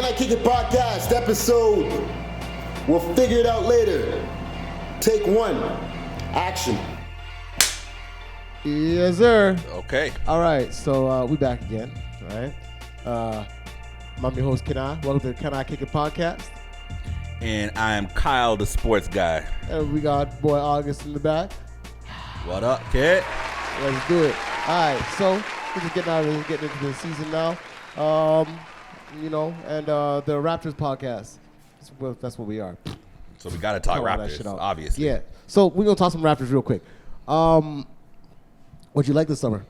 Can I Kick It podcast episode? We'll figure it out later. Take one. Action. Yes, sir. Okay. All right, so we back again. All right. I'm your host, Kani. Welcome to the Can I Kick It podcast. And I am Kyle, the sports guy. And we got boy August in the back. What up, kid? Let's do it. All right, so we're just getting into the season now. And the Raptors podcast. That's what we are. So we got to talk Raptors, obviously. Yeah. So we're going to talk some Raptors real quick. What'd you like this summer?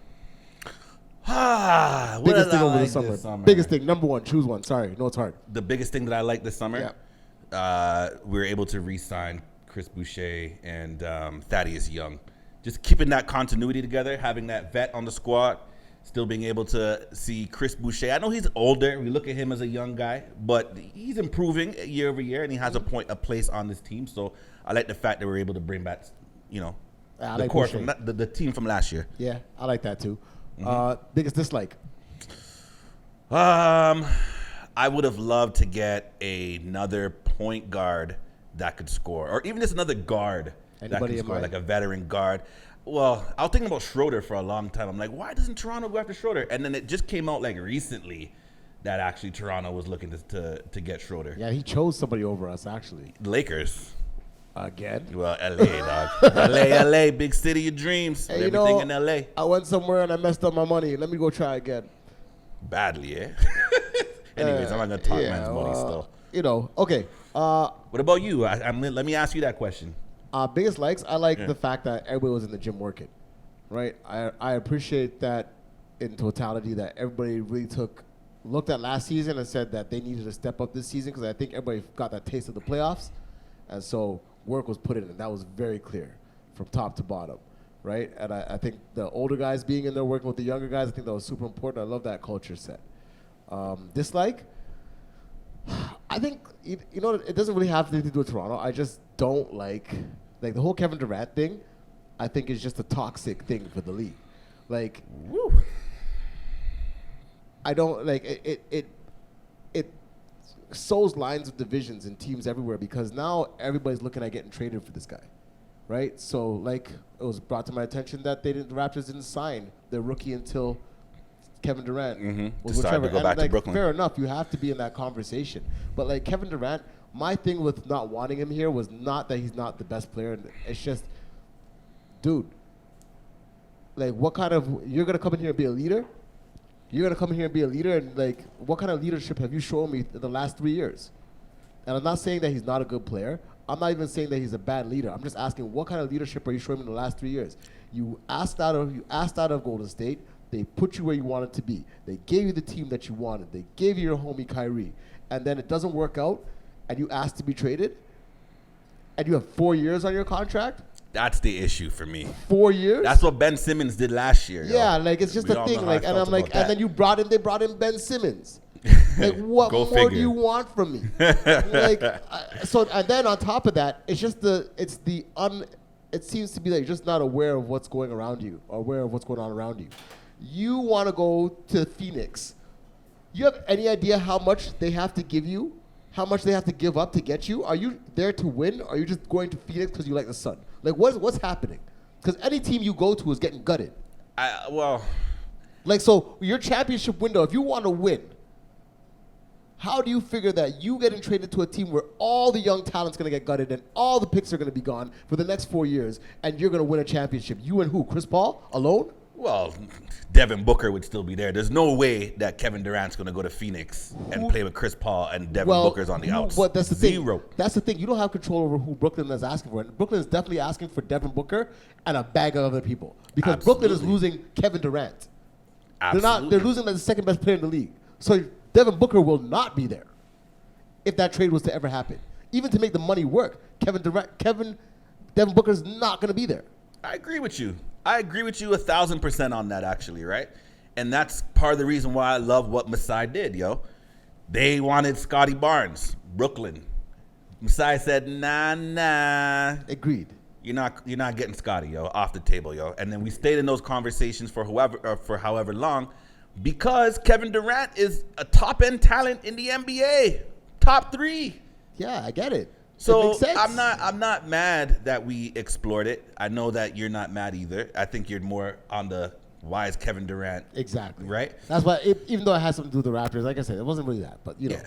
Biggest thing over the summer. Biggest thing, number one. Choose one. Sorry, no, it's hard. The biggest thing that I liked this summer, we were able to re-sign Chris Boucher and Thaddeus Young. Just keeping that continuity together, having that vet on the squad, still being able to see Chris Boucher. I know he's older. We look at him as a young guy, but he's improving year over year, and he has a place on this team. So I like the fact that we're able to bring back, the core from the team from last year. Yeah, I like that too. Biggest dislike? I would have loved to get another point guard that could score, or even just another guard that can score, like a veteran guard. Well, I was thinking about Schroeder for a long time. I'm like, why doesn't Toronto go after Schroeder? And then it just came out like recently that actually Toronto was looking to get Schroeder. Yeah, he chose somebody over us, actually. Lakers. Again? Well, L.A., dog. L.A., big city of dreams. Hey, everything in L.A. I went somewhere and I messed up my money. Let me go try again. Badly, yeah? Anyways, I'm not going to talk man's money still. Okay. What about you? Let me ask you that question. Biggest likes, I like the fact that everybody was in the gym working, right? I appreciate that in totality that everybody really looked at last season and said that they needed to step up this season because I think everybody got that taste of the playoffs. And so work was put in, and that was very clear from top to bottom, right? And I think the older guys being in there working with the younger guys, I think that was super important. I love that culture set. Dislike? I think, it doesn't really have anything to do with Toronto. I just don't like the whole Kevin Durant thing, I think is just a toxic thing for the league. I don't it sows lines of divisions in teams everywhere because now everybody's looking at getting traded for this guy, right? So it was brought to my attention that the Raptors didn't sign their rookie until Kevin Durant decided to go back to Brooklyn. Fair enough, you have to be in that conversation. But Kevin Durant, my thing with not wanting him here was not that he's not the best player. It's just, dude, what kind of, you're going to come in here and be a leader? You're going to come in here and be a leader, and what kind of leadership have you shown me in the last 3 years? And I'm not saying that he's not a good player. I'm not even saying that he's a bad leader. I'm just asking, what kind of leadership are you showing me in the last 3 years? You asked out of Golden State. They put you where you wanted to be. They gave you the team that you wanted. They gave you your homie Kyrie. And then it doesn't work out, and you ask to be traded, and you have 4 years on your contract? That's the issue for me. 4 years? That's what Ben Simmons did last year. Yeah, it's just a thing. And I'm like, and then they brought in Ben Simmons. What more figure. do you want from me? And then on top of that, it seems to be that you're just not aware of what's going around you, or aware of what's going on around you. You want to go to Phoenix. You have any idea how much they have to give you? How much they have to give up to get you? Are you there to win? Or are you just going to Phoenix because you like the sun? What's happening? Because any team you go to is getting gutted. So your championship window, if you want to win, how do you figure that you getting traded to a team where all the young talent's going to get gutted and all the picks are going to be gone for the next 4 years, and you're going to win a championship? You and who? Chris Paul alone? Well, Devin Booker would still be there. There's no way that Kevin Durant's going to go to Phoenix and play with Chris Paul and Devin Booker's on the outs. But that's the thing. Zero. That's the thing. You don't have control over who Brooklyn is asking for. And Brooklyn is definitely asking for Devin Booker and a bag of other people. Because Brooklyn is losing Kevin Durant. They're losing the second best player in the league. So Devin Booker will not be there if that trade was to ever happen. Even to make the money work, Devin Booker's not going to be there. I agree with you 1,000% on that, actually, right? And that's part of the reason why I love what Masai did, yo. They wanted Scotty Barnes, Brooklyn. Masai said, nah. Agreed. You're not getting Scotty, yo, off the table, yo. And then we stayed in those conversations for however long. Because Kevin Durant is a top-end talent in the NBA. Top 3. Yeah, I get it. So it makes sense. I'm not mad that we explored it. I know that you're not mad either. I think you're more on the why is Kevin Durant Exactly. right? That's why, even though it has something to do with the Raptors, like I said, it wasn't really that. But, you know.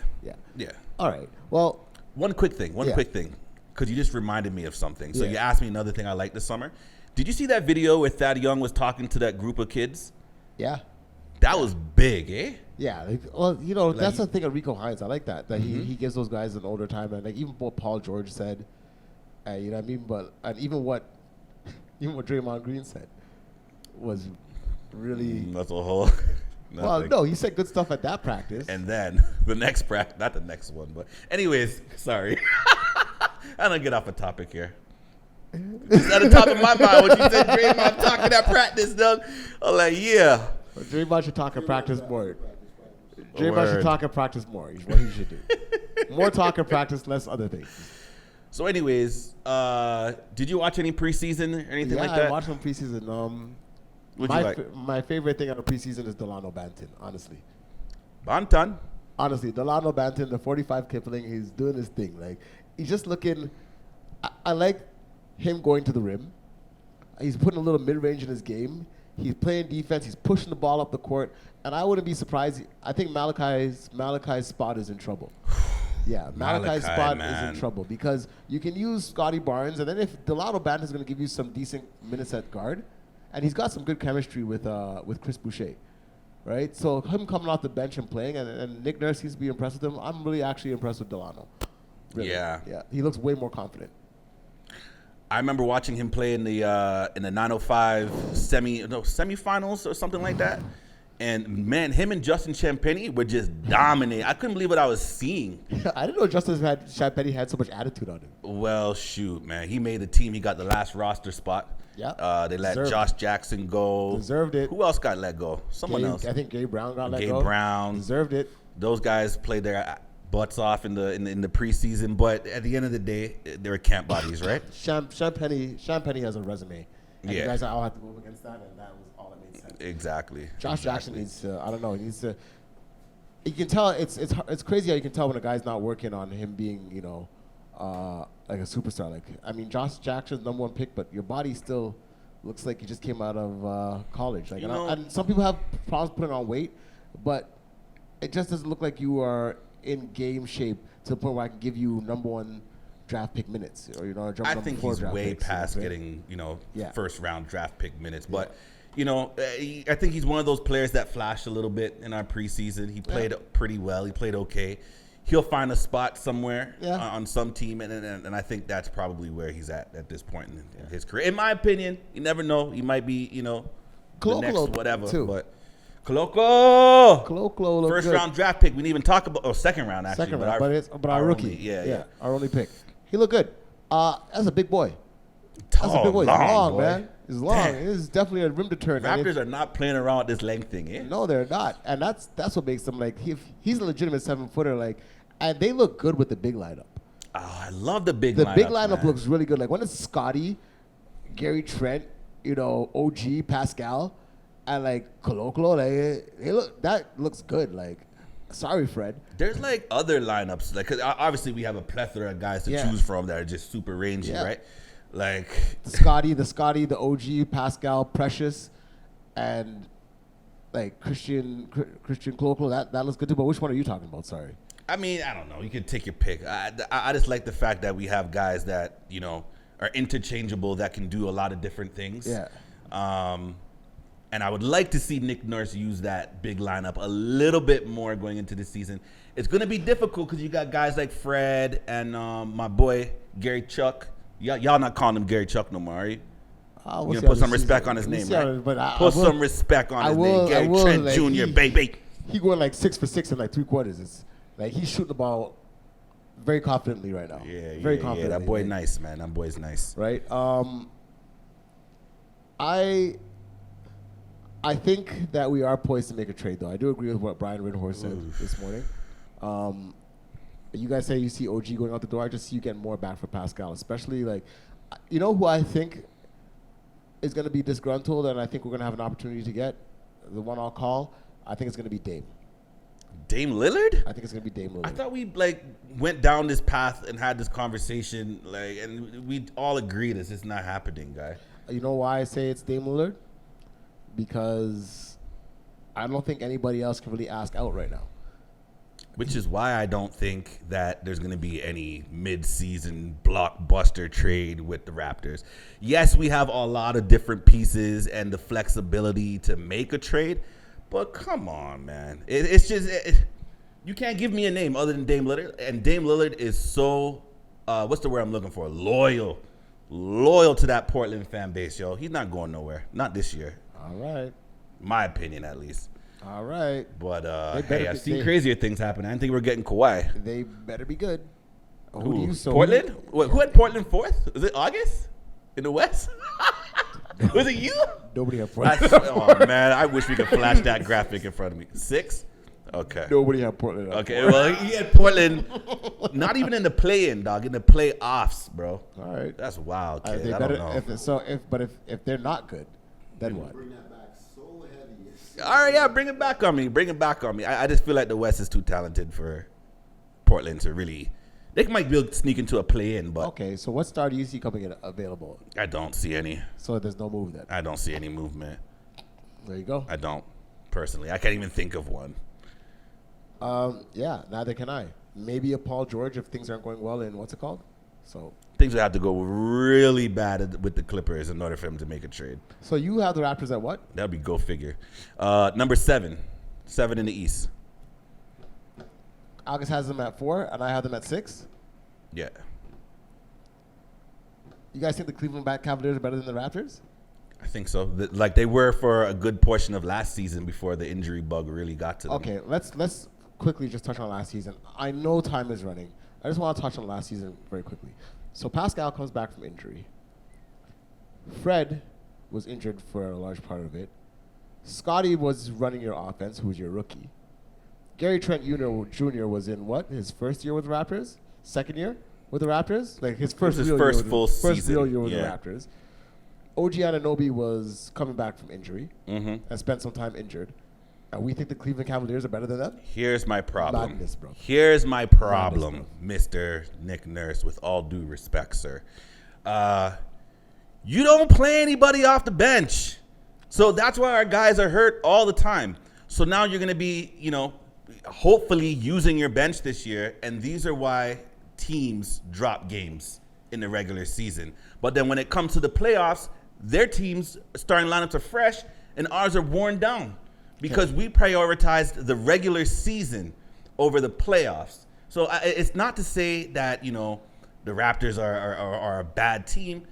Yeah. All right. Well. One quick thing, because you just reminded me of something. So you asked me another thing I liked this summer. Did you see that video where Thad Young was talking to that group of kids? Yeah. That was big, eh? Yeah. That's the thing of Rico Hines. I like that. That he gives those guys an older time. And like even what Paul George said, you know what I mean? But and even what Draymond Green said was really... That's a whole... Well, no, he said good stuff at that practice. And then the next practice, not the next one, but anyways, sorry. I don't get off a topic here. Just at the top of my mind, when you said Draymond talking at practice, Doug, I'm like, yeah. Well, Draymond should talk at practice more. Draymond should talk at practice more. Is what he should do. More talk at practice, less other things. So, anyways, did you watch any preseason or anything like that? Yeah, I watched some preseason. My favorite thing out of preseason is Delano Banton, honestly. Banton? Honestly, Delano Banton, the 45 Kipling, he's doing his thing. Like, he's just looking... I like him going to the rim. He's putting a little mid-range in his game. He's playing defense. He's pushing the ball up the court. And I wouldn't be surprised. I think Malachi's spot is in trouble. Yeah, Malachi's spot is in trouble because you can use Scotty Barnes, and then if Delano Banton is going to give you some decent minutes at guard, and he's got some good chemistry with Chris Boucher, right? So him coming off the bench and playing, and Nick Nurse seems to be impressed with him. I'm really actually impressed with Delano. Really. Yeah, he looks way more confident. I remember watching him play in the 905 semifinals or something like that. And man, him and Justin Champagnie were just dominating. I couldn't believe what I was seeing. I didn't know Justin Champagnie had so much attitude on him. Well, shoot, man, he made the team. He got the last roster spot. Yeah. They let Josh Jackson go. Deserved it. Who else got let go? Someone else. I think Gabe Brown got let go. Gabe Brown Deserved it. Those guys played their butts off in the preseason, but at the end of the day, they were camp bodies, right? Champagnie has a resume. And you guys all have to move against that, and that was all that made sense. Exactly. Josh Jackson needs to, I don't know, he needs to, you can tell, it's crazy how you can tell when a guy's not working on him being, you know, like a superstar. Like, I mean, Josh Jackson's #1 pick, but your body still looks like you just came out of college. Like, and some people have problems putting on weight, but it just doesn't look like you are in game shape to the point where I can give you #1 draft pick minutes, or I think he's way past getting first round draft pick minutes, but I think he's one of those players that flashed a little bit in our preseason. He played pretty well. He played okay. He'll find a spot somewhere on some team, and I think that's probably where he's at this point in his career. In my opinion, you never know. He might be the next whatever, too. But. Koloko first round draft pick. We didn't even talk about second round actually. Second round, but our rookie. Our only pick. He looked good. That's a big boy. That's a big boy. He's long, boy. Man. He's long. He's definitely a rim to turn. Raptors are not playing around with this length thing, eh? No, they're not. And that's what makes them like he's a legitimate 7-footer, like, and they look good with the big lineup. Oh, I love the big lineup. The big lineup looks really good. Like when it's Scotty, Gary Trent, OG, Pascal, and like Koloko, like that looks good. Like, sorry, Fred. There's like other lineups, like 'cause obviously we have a plethora of guys to choose from that are just super rangy, right? Like the Scotty, the OG, Pascal, Precious, and like Christian Koloko. That looks good too. But which one are you talking about? Sorry. I mean, I don't know. You can take your pick. I just like the fact that we have guys that are interchangeable that can do a lot of different things. Yeah. And I would like to see Nick Nurse use that big lineup a little bit more going into the season. It's going to be difficult because you got guys like Fred and my boy Gary Chuck. Y'all not calling him Gary Chuck no more, are you? We'll you put some respect on his name, right? Put some respect on his name. Gary Trent like, Jr., baby. He going like 6 for 6 in like 3 quarters. It's like he's shooting the ball very confidently right now. Very confidently. Yeah, that boy nice, man. That boy's nice. Right. I think that we are poised to make a trade, though. I do agree with what Brian Windhorst said this morning. You guys say you see OG going out the door. I just see you getting more back for Pascal, especially like, who I think is going to be disgruntled, and I think we're going to have an opportunity to get the one I'll call. I think it's going to be Dame. Dame Lillard? I think it's going to be Dame Lillard. I thought we went down this path and had this conversation and we all agreed it's just not happening, guy. You know why I say it's Dame Lillard? Because I don't think anybody else can really ask out right now. Which is why I don't think that there's going to be any mid-season blockbuster trade with the Raptors. Yes, we have a lot of different pieces and the flexibility to make a trade, but come on, man. It's just you can't give me a name other than Dame Lillard, and Dame Lillard is so what's the word I'm looking for? Loyal to that Portland fan base, yo. He's not going nowhere, not this year. All right, my opinion at least. All right. But, hey, I've seen crazier things happen. I didn't think we were getting Kawhi. They better be good. Who Portland? Who had Portland fourth? Was it August? In the West? Was it you? Nobody had Portland. Oh, man. I wish we could flash that graphic in front of me. 6? Okay. Nobody had Portland. Okay, well, he had Portland not even in the play-in, dog. In the playoffs, bro. All right. That's wild, kid. They I better, don't know. If they're not good, then what? Bring that back so heavy. All right, yeah, bring it back on me. I just feel like the West is too talented for Portland to really. They might be able to sneak into a play-in, but Okay, so what star do you see coming in available? I don't see any. So there's no move then. I don't see any movement. There you go. I don't personally. I can't even think of one. Yeah, neither can I. Maybe a Paul George if things aren't going well in what's it called? So Things would have to go really bad with the Clippers in order for him to make a trade. So you have the Raptors at what? That'd be go figure. Number 7 in the East. August has them at 4, and I have them at 6. Yeah. You guys think the Cleveland Cavaliers are better than the Raptors? I think so. Like they were for a good portion of last season before the injury bug really got to them. Okay, let's quickly just touch on last season. I know time is running. I just want to touch on last season very quickly. So Pascal comes back from injury. Fred was injured for a large part of it. Scotty was running your offense, who was your rookie. Gary Trent Jr. was in what? His first year with the Raptors? Second year with the Raptors? Like his first real year with the Raptors. OG Anunoby was coming back from injury and spent some time injured. And we think the Cleveland Cavaliers are better than them? Here's my problem. Madness, bro. Here's my problem, Mr. Nick Nurse, with all due respect, sir. You don't play anybody off the bench. So that's why our guys are hurt all the time. So now you're going to be, hopefully using your bench this year. And these are why teams drop games in the regular season. But then when it comes to the playoffs, their teams' starting lineups are fresh and ours are worn down because we prioritized the regular season over the playoffs. So it's not to say that, the Raptors are a bad team.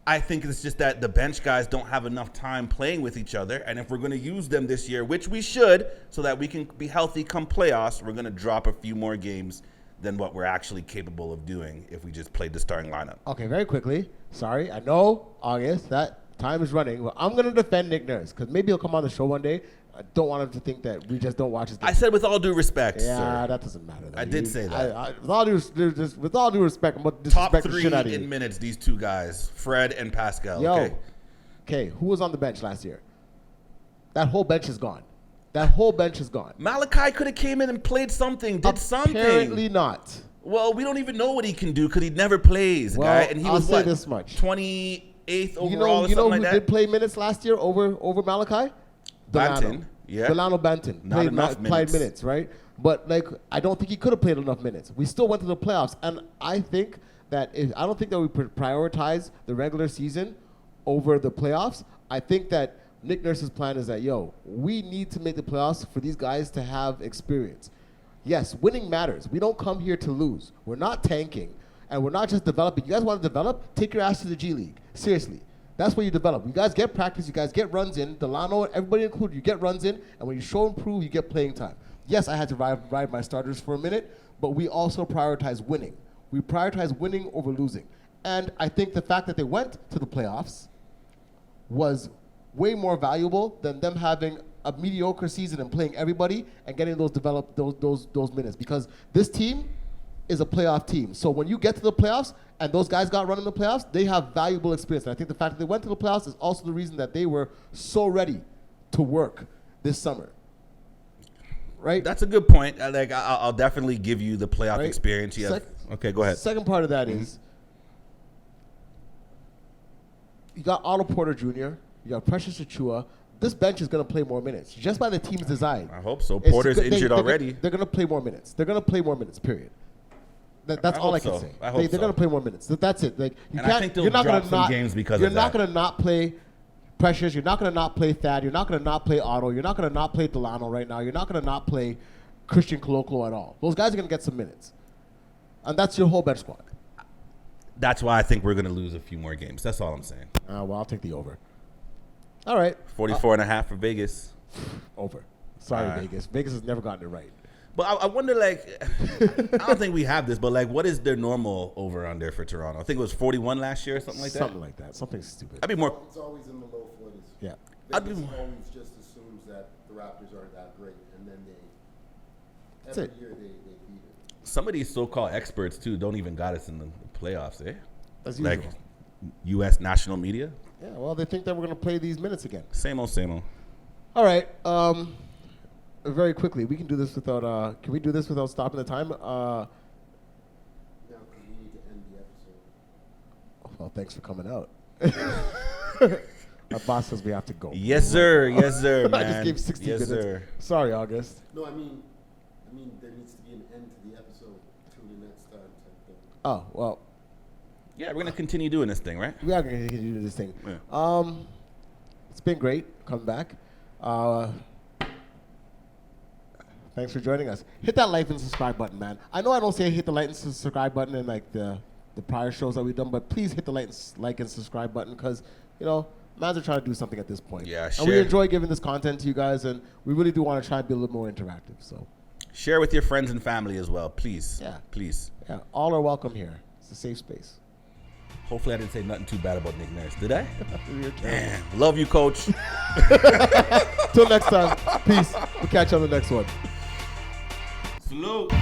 I think it's just that the bench guys don't have enough time playing with each other. And if we're going to use them this year, which we should, so that we can be healthy come playoffs, we're going to drop a few more games than what we're actually capable of doing if we just played the starting lineup. Okay, very quickly. Sorry, I know, August, that time is running. Well, I'm going to defend Nick Nurse because maybe he'll come on the show one day. I don't want him to think that we just don't watch his game. I said with all due respect, yeah, sir. that doesn't matter. I did say that. With all due respect, I'm going to Top disrespect the 3 shit out of you. in minutes, these two guys, Fred and Pascal. Okay, who was on the bench last year? That whole bench is gone. Malachi could have came in and played something, did something. Apparently not. Well, we don't even know what he can do because he never plays, guy. And he was say this much. 28th overall or something like that? Who did play minutes last year over Malachi? Banton. Yeah. Delano Banton. Not enough played minutes, right? But, I don't think he could have played enough minutes. We still went to the playoffs. And I think that I don't think that we prioritize the regular season over the playoffs. I think that Nick Nurse's plan is that, we need to make the playoffs for these guys to have experience. Yes, winning matters. We don't come here to lose. We're not tanking, and we're not just developing. You guys want to develop? Take your ass to the G League. Seriously. That's where you develop. You guys get practice. You guys get runs in. Delano, everybody included, you get runs in, and when you show and prove, you get playing time. Yes, I had to ride my starters for a minute, but we also prioritize winning. We prioritize winning over losing. And I think the fact that they went to the playoffs was way more valuable than them having a mediocre season and playing everybody and getting those minutes, because this team is a playoff team. So when you get to the playoffs and those guys got run in the playoffs, they have valuable experience. And I think the fact that they went to the playoffs is also the reason that they were so ready to work this summer. right? That's a good point. I'll definitely give you the playoff Right. experience. Yeah. Okay, go ahead. Second part of that is you got Otto Porter Jr., you got Precious Achua. This bench is going to play more minutes just by the team's design. I hope so. It's Porter's good- injured already. They're going to play more minutes. They're going to play more minutes, period. That's all I can hope say. so. I hope They're so. going to play more minutes. That's it. Like you And I can't, think they'll you're not drop gonna some not, games because you're of not that. going to not play Precious. You're not going to not play Thad. You're not going to not play Otto. You're not going to not play Delano right now. You're not going to not play Christian Kolokolo at all. Those guys are going to get some minutes. And that's your whole bench squad. That's why I think we're going to lose a few more games. That's all I'm saying. Well, I'll take the over. All right. 44.5 for Vegas. Over. Sorry, Vegas. Vegas has never gotten it right. But I wonder, like, I don't think we have this, but, like, what is their normal over-under for Toronto? I think it was 41 last year or something like that. Something like that. Something stupid. I'd be more. It's always in the low 40s. Yeah. Vegas always just assumes that the Raptors aren't that great, and then That's every it. year they beat it. Some of these so-called experts, too, don't even got us in the playoffs, eh? As usual. Like, U.S. national media. Yeah, well, they think that we're going to play these minutes again. Same old, same old. All right. Very quickly, we can do this without. Can we do this without stopping the time? Now, because we need to end the episode. Well, thanks for coming out. Our boss says we have to go. Yes, sir. Yes, sir, man. I just gave 60 yes, minutes. Sir. Sorry, August. No, I mean, there needs to be an end to the episode. Tune in next time type thing. Oh, well, Yeah, we're going to continue doing this thing, right? we are going to continue this thing. Yeah. It's been great coming back. Thanks for joining us. Hit that like and subscribe button, man. I know I don't say hit the like and subscribe button in like the prior shows that we've done, but please hit the like and subscribe button because, you know, mans are trying to do something at this point. Yeah, And we share. enjoy giving this content to you guys, and we really do want to try and be a little more interactive. So, Share with your friends and family as well, please. Yeah. Please. yeah, all are welcome here. It's a safe space. Hopefully I didn't say nothing too bad about Nick Nurse. Did I? You're terrible. Damn. Love you, Coach. Till next time, peace. We'll catch you on the next one. Salute.